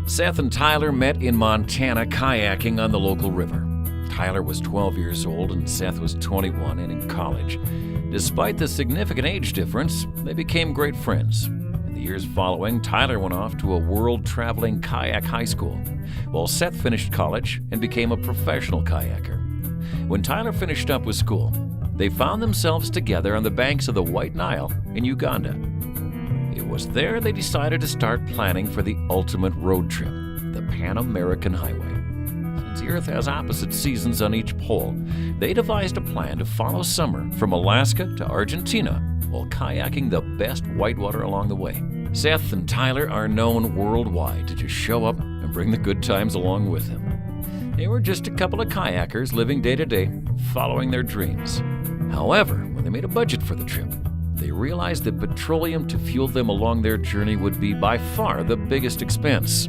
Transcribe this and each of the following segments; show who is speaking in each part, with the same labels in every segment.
Speaker 1: Seth and Tyler met in Montana kayaking on the local river. Tyler was 12 years old and Seth was 21 and in college. Despite the significant age difference, they became great friends. In the years following, Tyler went off to a world-traveling kayak high school, while Seth finished college and became a professional kayaker. When Tyler finished up with school, they found themselves together on the banks of the White Nile in Uganda. It was there they decided to start planning for the ultimate road trip, the Pan American Highway. Since the Earth has opposite seasons on each pole, they devised a plan to follow summer from Alaska to Argentina while kayaking the best whitewater along the way. Seth and Tyler are known worldwide to just show up and bring the good times along with them. They were just a couple of kayakers living day to day, following their dreams. However, when they made a budget for the trip, they realized that petroleum to fuel them along their journey would be by far the biggest expense.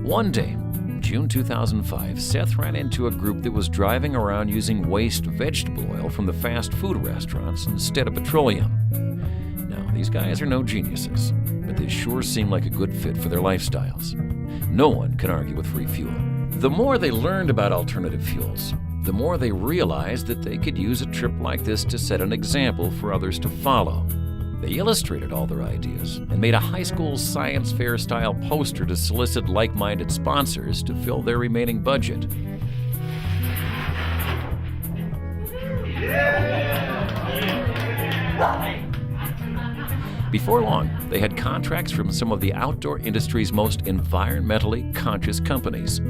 Speaker 1: One day, in June 2005, Seth ran into a group that was driving around using waste vegetable oil from the fast food restaurants instead of petroleum. Now, these guys are no geniuses, but they sure seem like a good fit for their lifestyles. No one can argue with free fuel. The more they learned about alternative fuels, the more they realized that they could use a trip like this to set an example for others to follow. They illustrated all their ideas and made a high school science fair-style poster to solicit like-minded sponsors to fill their remaining budget. Before long, they had contracts from some of the outdoor industry's most environmentally conscious companies.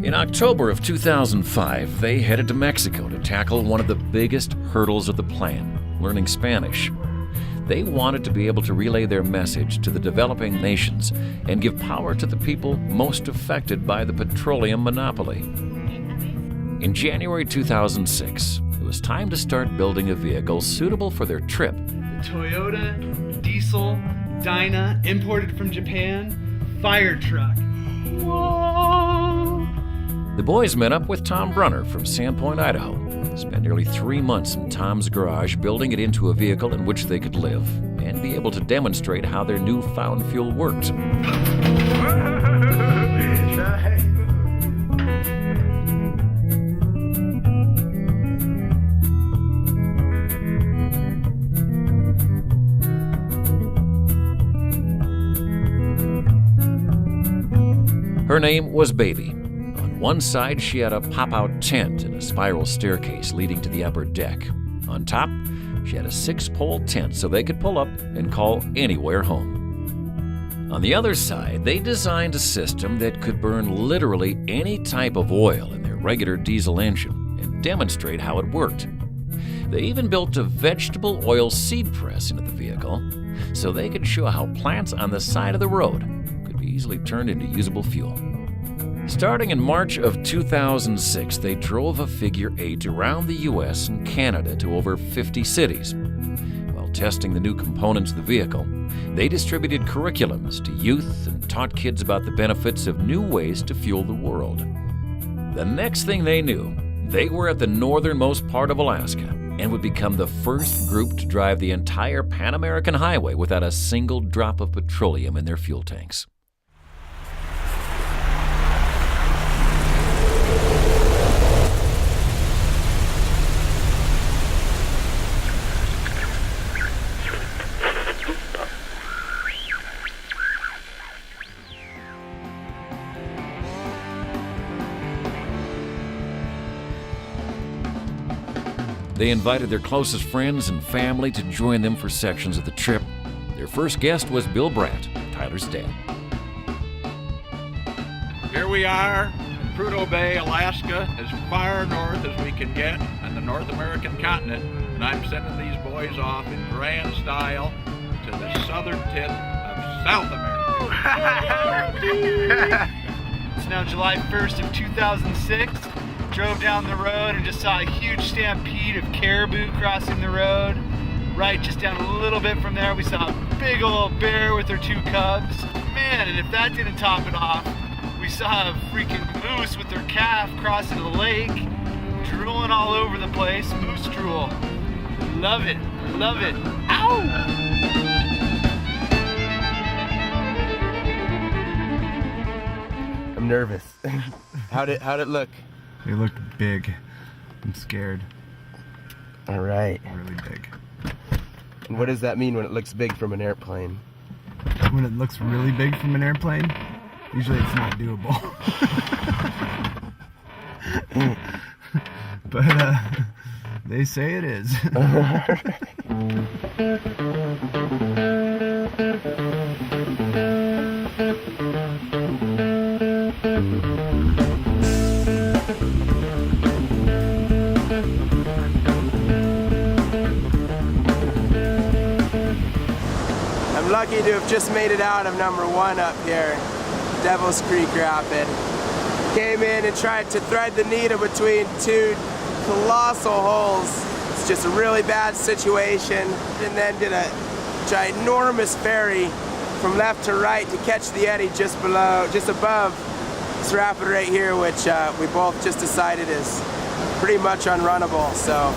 Speaker 1: In October of 2005, they headed to Mexico to tackle one of the biggest hurdles of the plan, learning Spanish. They wanted to be able to relay their message to the developing nations and give power to the people most affected by the petroleum monopoly. In January 2006, it was time to start building a vehicle suitable for their trip.
Speaker 2: The Toyota Diesel Dyna, imported from Japan, fire truck. Whoa!
Speaker 1: The boys met up with Tom Brunner from Sandpoint, Idaho. Spent nearly 3 months in Tom's garage building it into a vehicle in which they could live and be able to demonstrate how their newfound fuel worked. Her name was Baby. On one side, she had a pop-out tent and a spiral staircase leading to the upper deck. On top, she had a 6-pole tent so they could pull up and call anywhere home. On the other side, they designed a system that could burn literally any type of oil in their regular diesel engine and demonstrate how it worked. They even built a vegetable oil seed press into the vehicle so they could show how plants on the side of the road could be easily turned into usable fuel. Starting in March of 2006, they drove a figure 8 around the U.S. and Canada to over 50 cities. While testing the new components of the vehicle, they distributed curriculums to youth and taught kids about the benefits of new ways to fuel the world. The next thing they knew, they were at the northernmost part of Alaska and would become the first group to drive the entire Pan American Highway without a single drop of petroleum in their fuel tanks. They invited their closest friends and family to join them for sections of the trip. Their first guest was Bill Brandt, Tyler's dad.
Speaker 3: Here we are in Prudhoe Bay, Alaska, as far north as we can get on the North American continent, and I'm sending these boys off in grand style to the southern tip of South America.
Speaker 2: It's now July 1st of 2006. Drove down the road and just saw a huge stampede of caribou crossing the road. Right, just down a little bit from there, we saw a big old bear with her 2 cubs. Man, and if that didn't top it off, we saw a freaking moose with her calf crossing the lake, drooling all over the place. Moose drool. Love it, love it. Ow!
Speaker 4: I'm nervous. How'd it look?
Speaker 5: They looked big. I'm scared.
Speaker 4: All right.
Speaker 5: Really big.
Speaker 4: And what does that mean when it looks big from an airplane?
Speaker 5: When it looks really big from an airplane, usually it's not doable. But they say it is.
Speaker 4: I'm lucky to have just made it out of number 1 up here, Devil's Creek Rapid. Came in and tried to thread the needle between 2 colossal holes. It's just a really bad situation. And then did a ginormous ferry from left to right to catch the eddy just above this rapid right here, which we both just decided is pretty much unrunnable. So.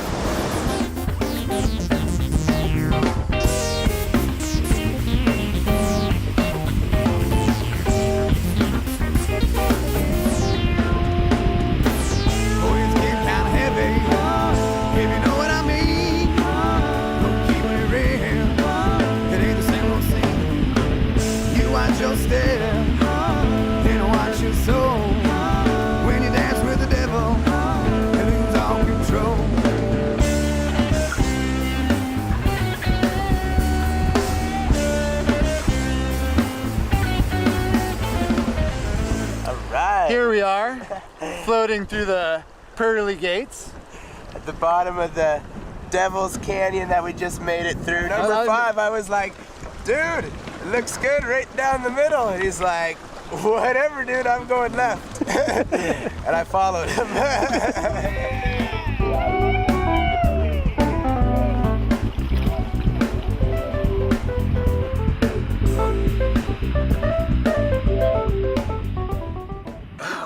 Speaker 2: Here we are, floating through the pearly gates.
Speaker 4: At the bottom of the Devil's Canyon that we just made it through. Number 5, I was like, dude, it looks good right down the middle. And he's like, whatever, dude, I'm going left. And I followed him.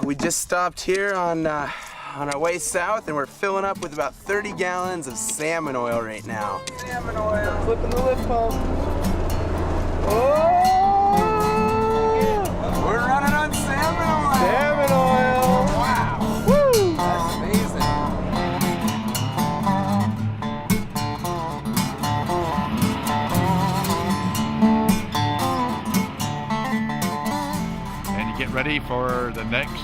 Speaker 4: We just stopped here on our way south, and we're filling up with about 30 gallons of salmon oil right now. Salmon oil. Flipping the lift pump. Oh! We're running on salmon oil. Salmon oil. Wow. Woo! That's amazing.
Speaker 3: And you get ready for the next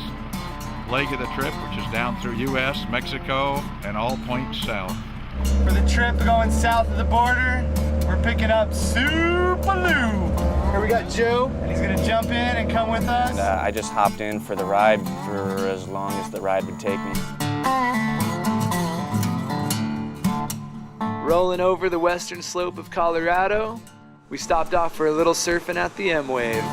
Speaker 3: leg of the trip, which is down through U.S., Mexico, and all points south.
Speaker 2: For the trip going south of the border, we're picking up Supaloo. Here we got Joe, and he's gonna jump in and come with us.
Speaker 6: And, I just hopped in for the ride for as long as the ride would take me.
Speaker 7: Rolling over the western slope of Colorado, we stopped off for a little surfing at the M-Wave.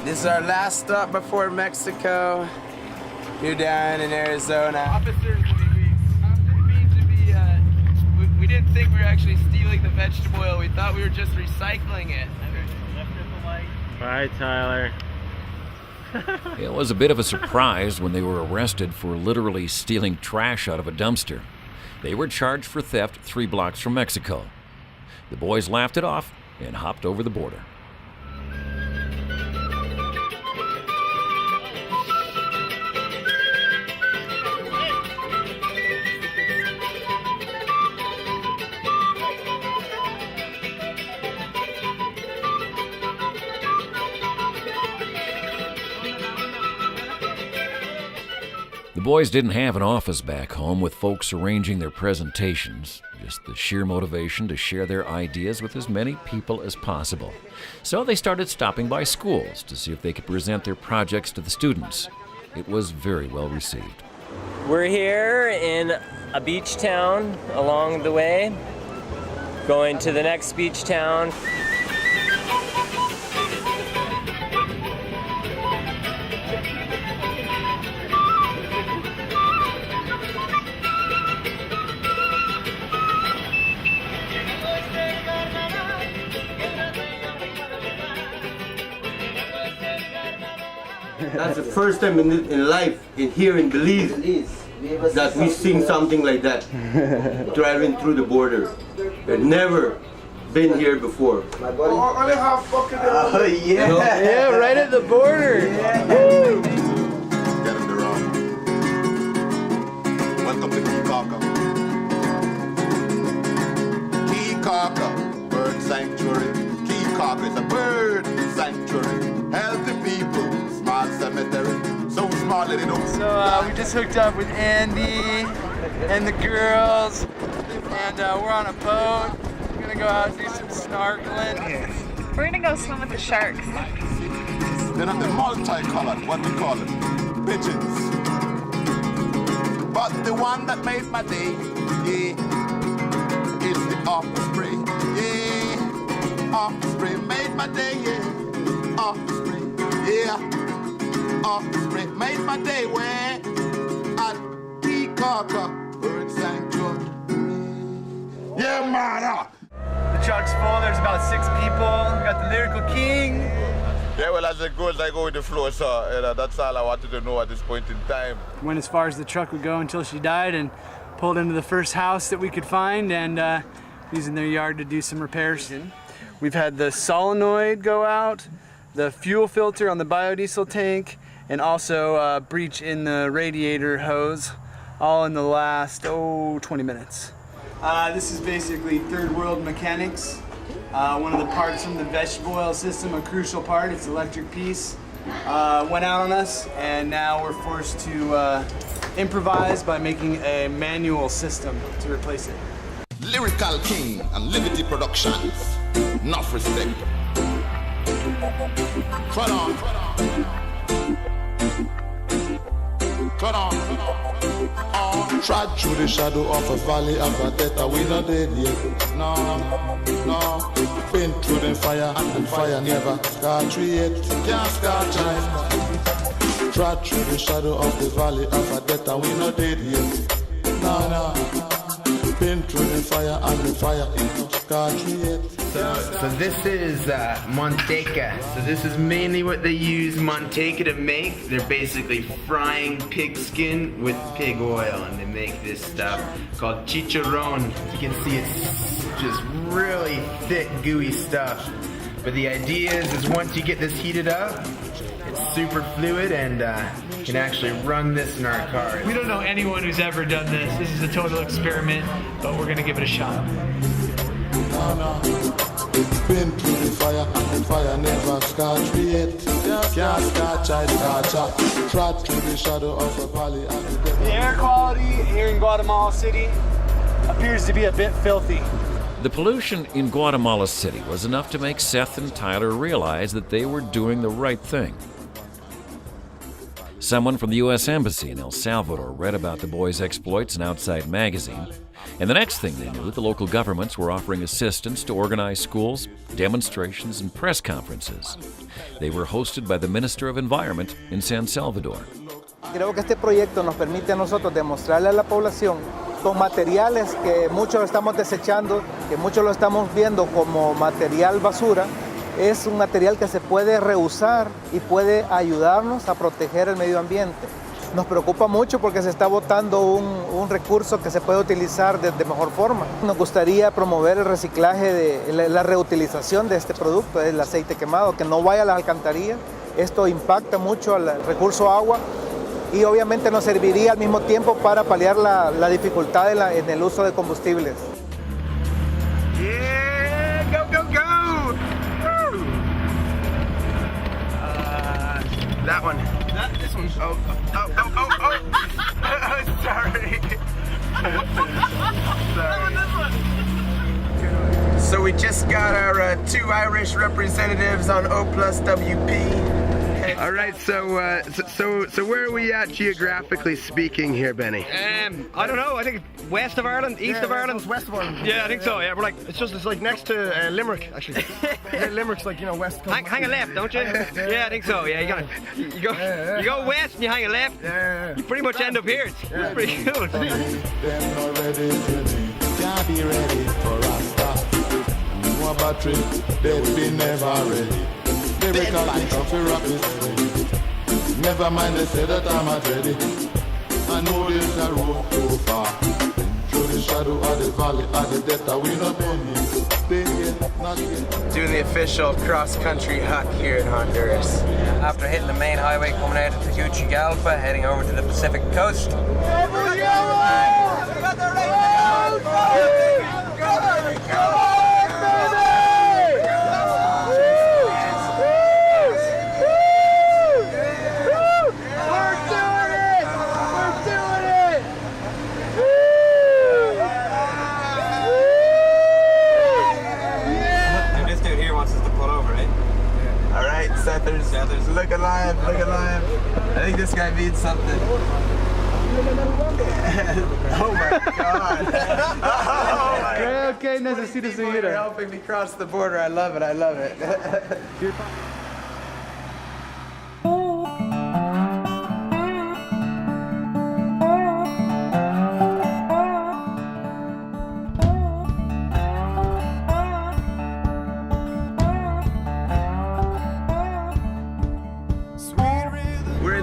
Speaker 4: This is our last stop before Mexico. You're down in Arizona.
Speaker 7: Officers, we didn't think we were actually stealing the vegetable oil. We thought we were just recycling it.
Speaker 8: Bye, Tyler.
Speaker 1: It was a bit of a surprise when they were arrested for literally stealing trash out of a dumpster. They were charged for theft 3 blocks from Mexico. The boys laughed it off and hopped over the border. The boys didn't have an office back home with folks arranging their presentations, just the sheer motivation to share their ideas with as many people as possible. So they started stopping by schools to see if they could present their projects to the students. It was very well received.
Speaker 8: We're here in a beach town along the way, going to the next beach town.
Speaker 4: That's the first time in life here in Belize
Speaker 9: that we seen something like that driving through the border. I've never been here before.
Speaker 4: Oh yeah.
Speaker 7: Yeah, right at the border.
Speaker 4: Yeah.
Speaker 7: Woo.
Speaker 10: Get in the road. Welcome to Kayakers. Kayakers Bird Sanctuary. Kayakers is a bird sanctuary. Healthy people, small cemetery. So small that they don't.
Speaker 2: So we just hooked up with Andy and the girls, and we're on a boat. We're gonna go out and do some snorkeling.
Speaker 11: We're gonna go swim with the sharks.
Speaker 10: They're not the multicolored, what we call it, pigeons. But the one that made my day, yeah, is the offspring. Yeah, offspring made my day, yeah. Offspring, yeah. Offspring made my day where at Kayakers Bird Sanctuary. Yeah, man.
Speaker 2: The truck's full. There's about 6 people. We got the Lyrical King.
Speaker 10: Yeah, well, as it goes, I go with the flow, so that's all I wanted to know at this point in time.
Speaker 2: Went as far as the truck would go until she died and pulled into the first house that we could find and using their yard to do some repairs. We've had the solenoid go out, the fuel filter on the biodiesel tank, and also a breach in the radiator hose, all in the last, 20 minutes. This is basically third world mechanics. One of the parts from the vegetable oil system, a crucial part, it's electric piece, went out on us, and now we're forced to improvise by making a manual system to replace it.
Speaker 10: Lyrical King and Liberty Productions. Enough respect. Cut on. Cut on. Trod through the shadow of a valley of a death, we not dead yet. No, no. Been through the fire and the fire never scarred yet. Can't scar child. Trod through the shadow of the valley of a death, we not dead yet. No, no. Been through the fire and the fire is not scarred yet.
Speaker 4: So this is manteca. So this is mainly what they use manteca to make. They're basically frying pig skin with pig oil, and they make this stuff called chicharrón. You can see it's just really thick, gooey stuff. But the idea is once you get this heated up, it's super fluid and can actually run this in our cars.
Speaker 7: We don't know anyone who's ever done this. This is a total experiment, but we're gonna give it a shot.
Speaker 10: Been through the fire and the fire never scarred yet. Can't scar child, trod through the shadow of a valley and the death.
Speaker 2: The air quality here in Guatemala City appears to be a bit filthy.
Speaker 1: The pollution in Guatemala City was enough to make Seth and Tyler realize that they were doing the right thing. Someone from the U.S. Embassy in El Salvador read about the boys' exploits in Outside Magazine, and the next thing they knew, the local governments were offering assistance to organize schools, demonstrations, and press conferences. They were hosted by the Minister of Environment in San Salvador.
Speaker 12: Creo que este proyecto nos permite a nosotros demostrarle a la población con materiales que muchos estamos desechando, que muchos lo estamos viendo como material basura, es un material que se puede reusar y puede ayudarnos a proteger el medio ambiente. Nos preocupa mucho porque se está botando un recurso que se puede utilizar de mejor forma. Nos gustaría promover el reciclaje, la reutilización de este producto, el aceite quemado, que no vaya a las alcantarillas. Esto impacta mucho al recurso agua y obviamente nos serviría al mismo tiempo para paliar la dificultad en el uso de combustibles.
Speaker 4: Yeah, go, go, go! Woo! That one. This one. Oh. Sorry. Sorry. So we just got our 2 Irish representatives on O+WP. All right, so where are we at geographically speaking here, Benny?
Speaker 13: I don't know. I think west of Ireland, east of Ireland.
Speaker 14: West of Ireland.
Speaker 13: Yeah, I think so. Yeah, we're like
Speaker 14: it's like next to Limerick, actually. Limerick's like west.
Speaker 13: Hang a left, don't you? Yeah, I think so. Yeah, you go west and you hang a left.
Speaker 14: Yeah.
Speaker 13: You pretty much end up here. It's pretty cool.
Speaker 10: Them already can't be ready for a start. No battery, they'll be never ready. They can't think of the rock is ready. Never mind, they say that I'm not ready. I know there's a road too far. Through the shadow of the valley of the death, we not done yet. Stay yet, not yet.
Speaker 4: Doing the official cross-country huck here in Honduras.
Speaker 13: After hitting the main highway coming out of Tegucigalpa, heading over to the Pacific coast.
Speaker 4: Sethers, look alive, look alive. I think this guy means something. Oh my God. Oh my God.
Speaker 2: Okay, necesito su
Speaker 4: You're helping me cross the border. I love it, I love it.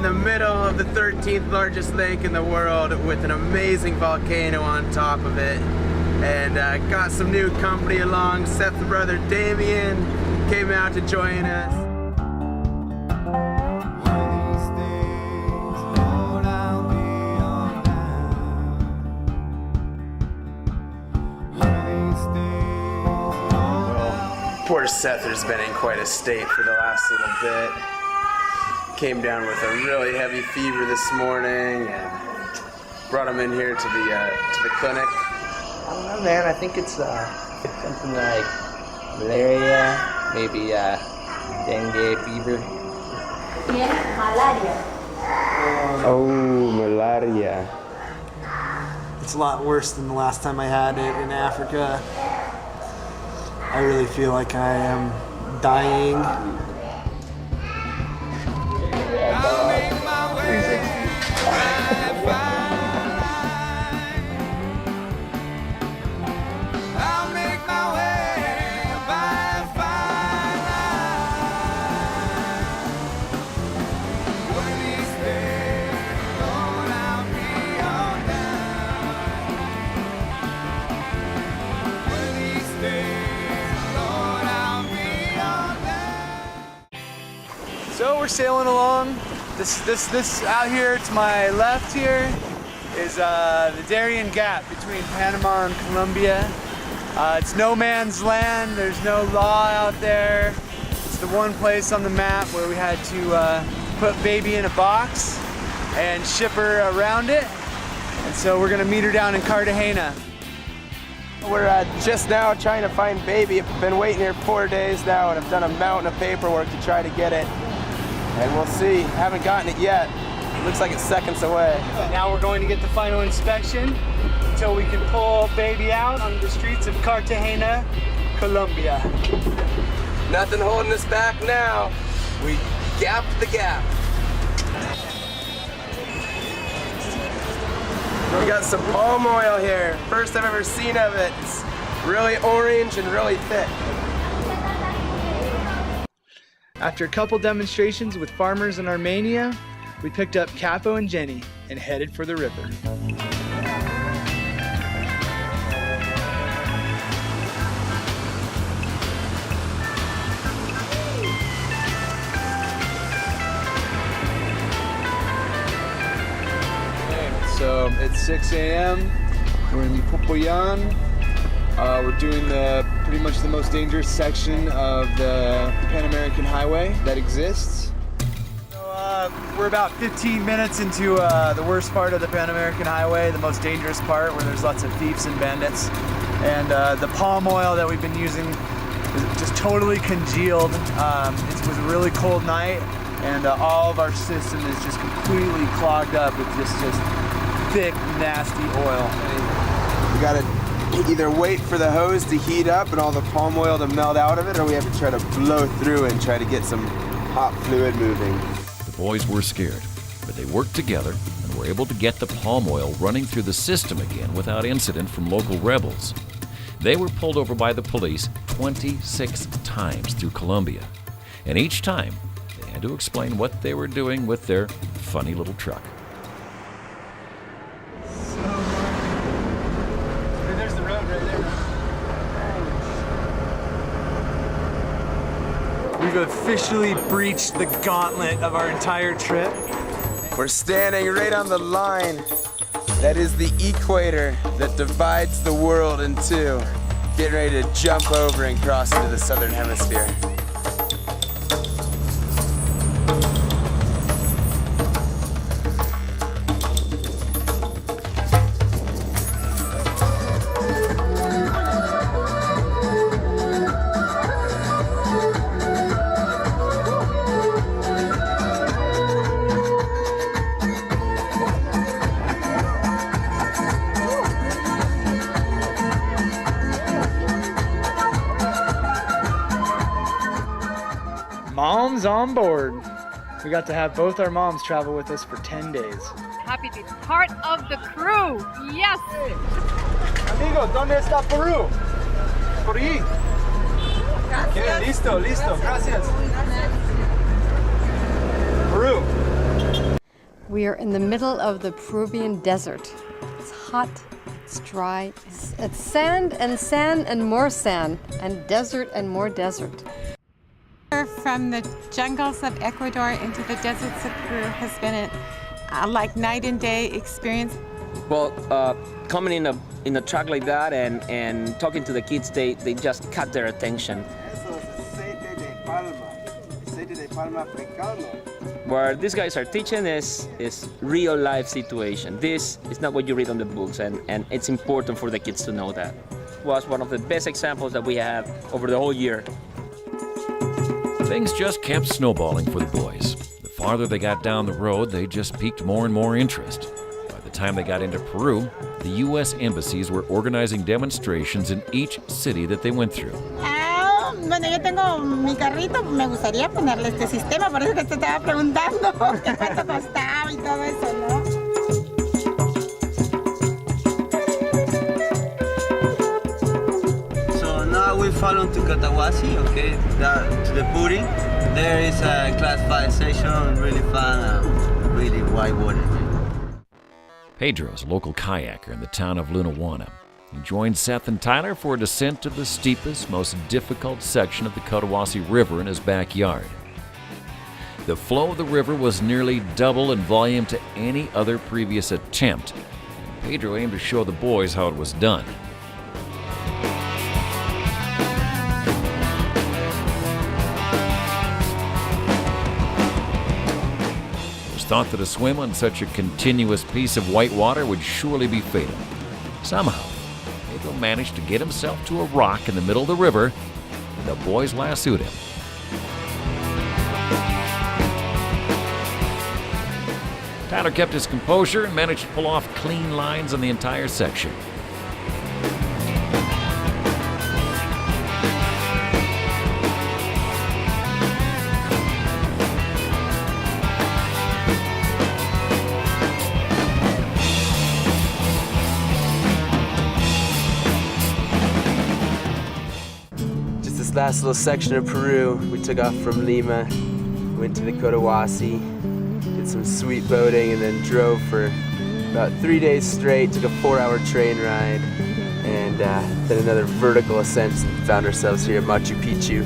Speaker 4: The middle of the 13th largest lake in the world with an amazing volcano on top of it, and got some new company along. Seth's brother Darién came out to join us. Well, poor Seth's been in quite a state for the last little bit. Came down with a really heavy fever this morning and brought him in here to the clinic.
Speaker 11: I don't know, man. I think it's something like malaria, maybe dengue fever.
Speaker 15: Malaria.
Speaker 4: Oh, malaria.
Speaker 16: It's a lot worse than the last time I had it in Africa. I really feel like I am dying.
Speaker 2: So we're sailing along. This out here to my left here is the Darién Gap between Panama and Colombia. It's no man's land. There's no law out there. It's the one place on the map where we had to put baby in a box and ship her around it. And so we're gonna meet her down in Cartagena.
Speaker 4: We're just now trying to find baby. I've been waiting here 4 days now, and I've done a mountain of paperwork to try to get it. And we'll see. Haven't gotten it yet. Looks like it's seconds away.
Speaker 2: Now we're going to get the final inspection until we can pull baby out on the streets of Cartagena, Colombia.
Speaker 4: Nothing holding us back now. We gapped the gap. We got some palm oil here. First I've ever seen of it. It's really orange and really thick.
Speaker 2: After a couple demonstrations with farmers in Armenia, we picked up Capo and Jenny and headed for the river. So it's 6 a.m. We're in Popoyan. We're doing pretty much the most dangerous section of the Pan American Highway that exists. So we're about 15 minutes into the worst part of the Pan American Highway, the most dangerous part where there's lots of thieves and bandits. And the palm oil that we've been using is just totally congealed. It was a really cold night, and all of our system is just completely clogged up with just thick, nasty oil.
Speaker 4: We gotta either wait for the hose to heat up and all the palm oil to melt out of it, or we have to try to blow through and try to get some hot fluid moving.
Speaker 1: The boys were scared, but they worked together and were able to get the palm oil running through the system again without incident from local rebels. They were pulled over by the police 26 times through Colombia, and each time they had to explain what they were doing with their funny little truck.
Speaker 16: We've officially breached the gauntlet of our entire trip.
Speaker 4: We're standing right on the line. That is the equator that divides the world in two. Getting ready to jump over and cross into the southern hemisphere.
Speaker 16: Moms on board. We got to have both our moms travel with us for 10 days.
Speaker 15: Happy to be part of the crew. Yes.
Speaker 16: Amigo, ¿dónde está Perú? Por ahí. Okay, listo, listo. Gracias. Peru.
Speaker 15: We are in the middle of the Peruvian desert. It's hot, it's dry, it's sand and more sand, and desert and more desert.
Speaker 17: From the jungles of Ecuador into the deserts of Peru has been a like night and day experience.
Speaker 18: Well, coming in a truck like that and talking to the kids, they just caught their attention. What these guys are teaching is real life situation. This is not what you read on the books, and it's important for the kids to know that. It was one of the best examples that we have over the whole year.
Speaker 1: Things just kept snowballing for the boys. The farther they got down the road, they just piqued more and more interest. By the time they got into Peru, the U.S. embassies were organizing demonstrations in each city that they went through.
Speaker 17: Bueno, yo tengo mi carrito, me gustaría ponerle este sistema, por eso que te estaba preguntando que cuánto costaba y todo eso, ¿no?
Speaker 19: We follow to Cotahuasi, okay, to the Puri. There is a class 5 session, really fun, really wide water.
Speaker 1: Pedro's a local kayaker in the town of Lunawana. He joined Seth and Tyler for a descent to the steepest, most difficult section of the Cotahuasi River in his backyard. The flow of the river was nearly double in volume to any other previous attempt. Pedro aimed to show the boys how it was done. Thought that a swim on such a continuous piece of white water would surely be fatal. Somehow, Pedro managed to get himself to a rock in the middle of the river, and the boys lassoed him. Tyler kept his composure and managed to pull off clean lines on the entire section.
Speaker 4: Last little section of Peru, we took off from Lima, went to the Cotahuasi, did some sweet boating, and then drove for about 3 days straight, took a 4-hour train ride, and then another vertical ascent, and found ourselves here at Machu Picchu.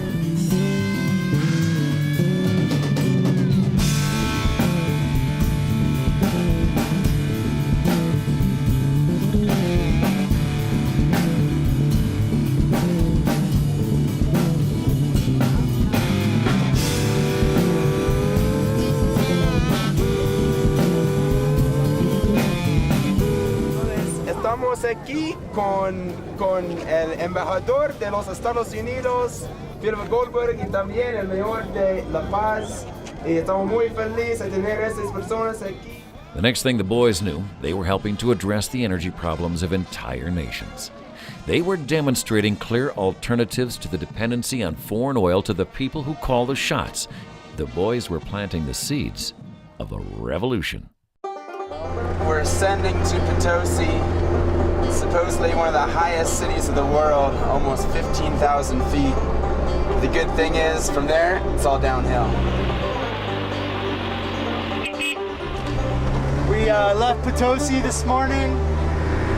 Speaker 4: Estamos aquí con el embajador de los Estados Unidos, Phil Goldberg, y también el mayor de La Paz. Y estamos muy felices de tener estas personas aquí.
Speaker 1: The next thing the boys knew, they were helping to address the energy problems of entire nations. They were demonstrating clear alternatives to the dependency on foreign oil to the people who call the shots. The boys were planting the seeds of a revolution.
Speaker 4: We're ascending to Potosi, supposedly one of the highest cities of the world, almost 15,000 feet. The good thing is, from there, it's all downhill.
Speaker 16: We left Potosi this morning,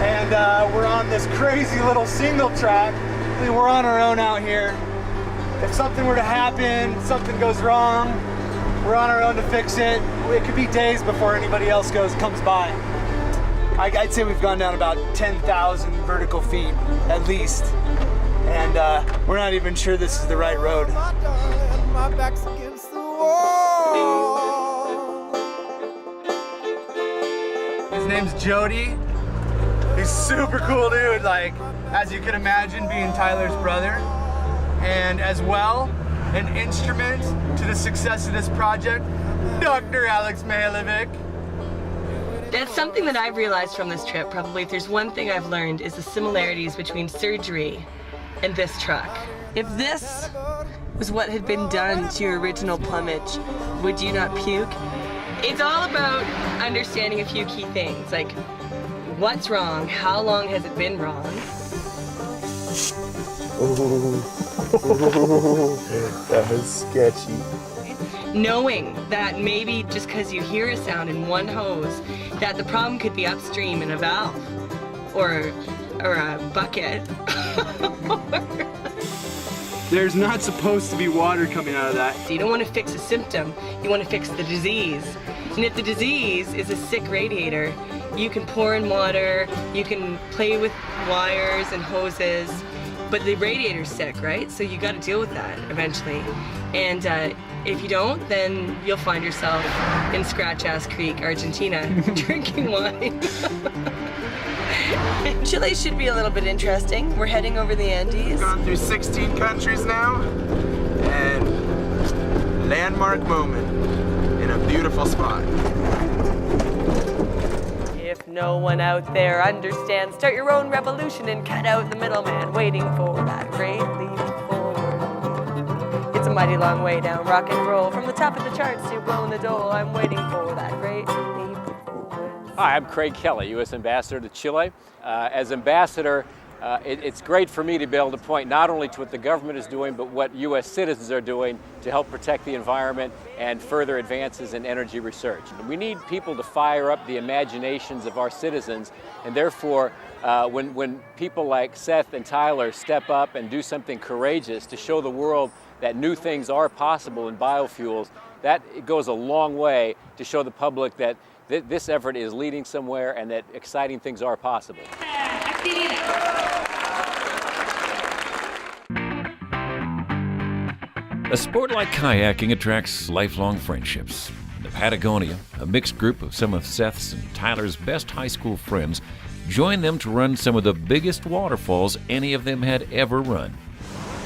Speaker 16: and we're on this crazy little single track. We're on our own out here.
Speaker 2: if something were to happen, something goes wrong, we're on our own to fix it. It could be days before anybody else comes by. I'd say we've gone down about 10,000 vertical feet, at least. And we're not even sure this is the right road.
Speaker 10: My back's against the wall.
Speaker 2: His name's Jody. He's super cool dude, like, as you can imagine, being Tyler's brother. And as well, an instrument to the success of this project, Dr. Alex Mihailovic.
Speaker 20: That's something that I've realized from this trip, probably. If there's one thing I've learned, is the similarities between surgery and this truck. If this was what had been done to your original plumage, would you not puke? It's all about understanding a few key things, like what's wrong, how long has it been wrong?
Speaker 4: That was sketchy.
Speaker 20: Knowing that maybe just because you hear a sound in one hose, that the problem could be upstream in a valve or a bucket.
Speaker 2: There's not supposed to be water coming out of that.
Speaker 20: So you don't want to fix a symptom, you want to fix the disease. And if the disease is a sick radiator, you can pour in water, you can play with wires and hoses, but the radiator's sick, right? So you got to deal with that eventually. And if you don't, then you'll find yourself in Scratch-Ass Creek, Argentina, drinking wine. Chile should be a little bit interesting. We're heading over the Andes.
Speaker 4: We've gone through 16 countries now, and landmark moment in a beautiful spot.
Speaker 20: If no one out there understands, start your own revolution and cut out the middleman waiting for that great leap forward. It's a mighty long way down rock and roll. From the top of the charts to blowing the dole, I'm waiting for that great leap forward.
Speaker 21: Hi, I'm Craig Kelly, U.S. Ambassador to Chile. As ambassador, it's great for me to be able to point not only to what the government is doing, but what U.S. citizens are doing to help protect the environment and further advances in energy research. We need people to fire up the imaginations of our citizens, and therefore, when people like Seth and Tyler step up and do something courageous to show the world that new things are possible in biofuels, that it goes a long way to show the public that this effort is leading somewhere and that exciting things are possible.
Speaker 1: A sport like kayaking attracts lifelong friendships. In the Patagonia, a mixed group of some of Seth's and Tyler's best high school friends joined them to run some of the biggest waterfalls any of them had ever run.